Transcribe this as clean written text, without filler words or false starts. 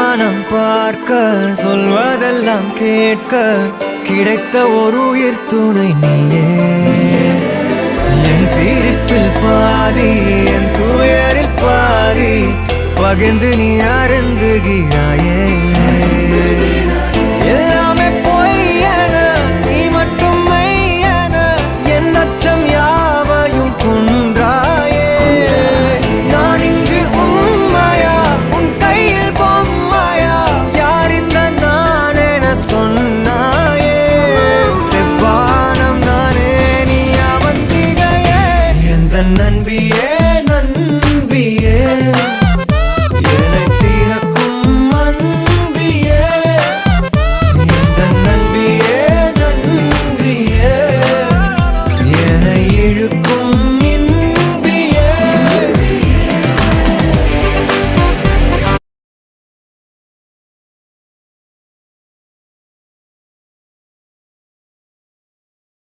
வானம் பார்க்க சொல்வதெல்லாம் கேட்க கிடைத்த ஒரு உயிர் துணை நீயே. என் சிரிப்பில் பாதி என் துயரில் பாதி பகிர்ந்து நீ அருந்துகிறாயே. எல்லாம்